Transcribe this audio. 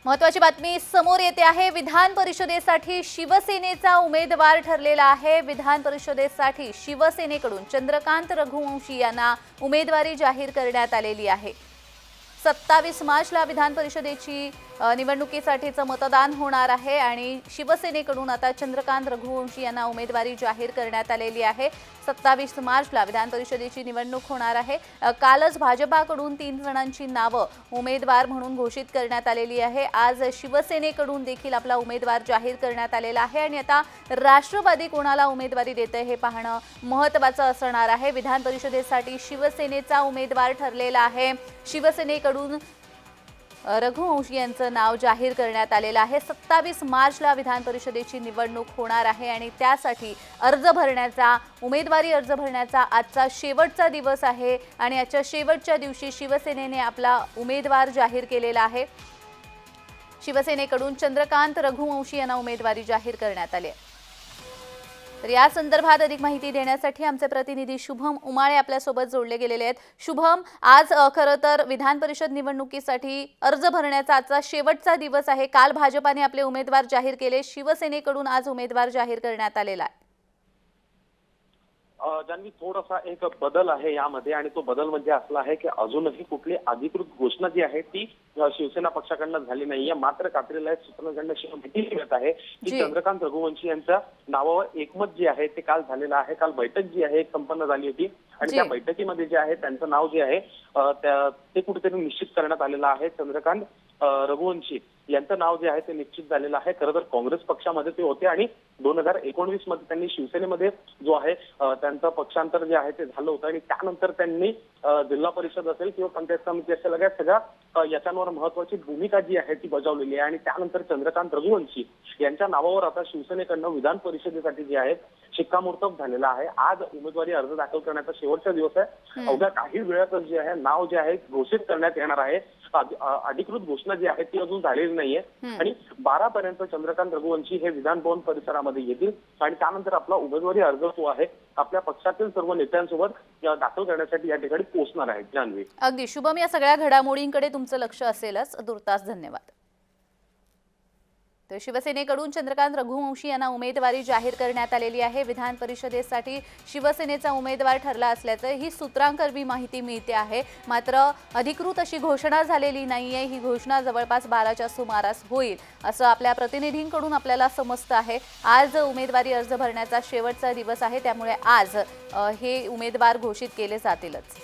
महत्त्वाची बातमी समोर येते आहे। विधान परिषदेसाठी शिवसेनेचा उमेदवार ठरलेला आहे। विधान परिषदेसाठी शिवसेनेकडून चंद्रकांत रघुवंशी यांना उमेदवारी जाहीर करण्यात आलेली आहे। 27 मार्चला विधान परिषदेची निवडणुकीसाठीचं मतदान होणार आहे आणि शिवसेनेकडून आता चंद्रकांत रघुवंशी यांना उमेदवारी जाहीर करण्यात आलेली आहे। 27 मार्चला विधान परिषदेची निवडणूक होणार आहे। कालच भाजपाकडून 3 जणांची नावे उमेदवार म्हणून घोषित करण्यात आलेली आहे। आज शिवसेनेकडून देखील आपला उमेदवार जाहीर करण्यात आलेला आहे आणि आता राष्ट्रवादी कोणाला उमेदवारी देते हे पाहणं महत्त्वाचं असणार आहे। विधान परिषदेसाठी शिवसेनेचा उमेदवार ठरलेला आहे। शिवसेनेकडून रघुवंशी यांचं नाव जाहीर करण्यात आलेलं आहे। 27 मार्चला विधान परिषदेची निवडणूक होणार आहे आणि त्यासाठी उमेदवारी अर्ज भरण्याचा आजचा शेवटचा दिवस आहे आणि आजच्या शेवटच्या दिवशी शिवसेनेने आपला उमेदवार जाहीर केलेला आहे। शिवसेनेकडून चंद्रकांत रघुवंशी यांना उमेदवारी जाहीर करण्यात आली आहे। तर या संदर्भात अधिक माहिती देण्यासाठी आमचे प्रतिनिधी शुभम उमाळे आपल्या सोबत जोडले गेलेले आहेत। शुभम, आज खरं तर विधान परिषद निवडणुकीसाठी अर्ज भरण्याचा आजचा शेवटचा दिवस आहे। काल भाजपाने आपले उमेदवार जाहीर केले, शिवसेनेकडून आज उमेदवार जाहीर करण्यात आलेला आहे। जान्हवी, थोडासा एक बदल आहे यामध्ये आणि तो बदल म्हणजे असला आहे की अजूनही कुठली अधिकृत घोषणा जी आहे ती शिवसेना पक्षाकडनं झाली नाहीये। मात्र कात्रीला सूत्रांकडनं माहिती मिळत आहे की चंद्रकांत रघुवंशी यांच्या नावावर एकमत जे आहे ते काल झालेलं आहे। काल बैठक जी आहे संपन्न झाली होती आणि त्या बैठकीमध्ये जे आहे त्यांचं नाव जे आहे ते कुठेतरी निश्चित करण्यात आलेलं आहे। चंद्रकांत रघुवंशी यांचं नाव जे आहे ते निश्चित झालेलं आहे। खरं तर काँग्रेस पक्षामध्ये ते होते आणि 2019 मध्ये त्यांनी शिवसेनेमध्ये जो आहे त्यांचं पक्षांतर जे आहे ते झालं होतं आणि त्यानंतर त्यांनी जिल्हा परिषद असेल किंवा पंचायत समिती असेल सगळ्या याच्यावर महत्वाची भूमिका जी आहे ती बजावलेली आहे आणि त्यानंतर चंद्रकांत रघुवंशी यांच्या नावावर आता शिवसेनेकडनं विधान परिषदेसाठी जे आहे शिक्कामोर्तब झालेला आहे। आज उमेदवारी अर्ज दाखल करण्याचा शेवटचा दिवस आहे। अवघ्या काही वेळातच जे आहे नाव जे आहे घोषित करण्यात येणार आहे। अधिकृत घोषणा जी आहे ती अजून झालेली नाहीये आणि 12 पर्यंत चंद्रकांत रघुवंशी हे विधान भवन परिसरामध्ये येतील आणि त्यानंतर आपला उमेदवारी अर्ज जो आहे आपल्या पक्षातील सर्व नेत्यांसोबत दाखल करण्यासाठी या ठिकाणी पोहोचणार आहे। जान्हवी, अगदी शुभम, या सगळ्या घडामोडींकडे तुमचं लक्ष असेलच। दुर्तास धन्यवाद। तर शिवसेनेकडून चंद्रकांत रघुवंशी यांना उमेदवारी जाहीर करण्यात आलेली आहे। विधान परिषदेसाठी शिवसेनेचा उमेदवार ठरला असल्याचं ही सूत्रांकरवी माहिती मिळते आहे। मात्र अधिकृत अशी घोषणा झालेली नाहीये। ही घोषणा जवळपास 12च्या सुमारास होईल असं आपल्या प्रतिनिधींकडून आपल्याला समजतं आहे। आज उमेदवारी अर्ज भरण्याचा शेवटचा दिवस आहे, त्यामुळे आज हे उमेदवार घोषित केले जातीलच।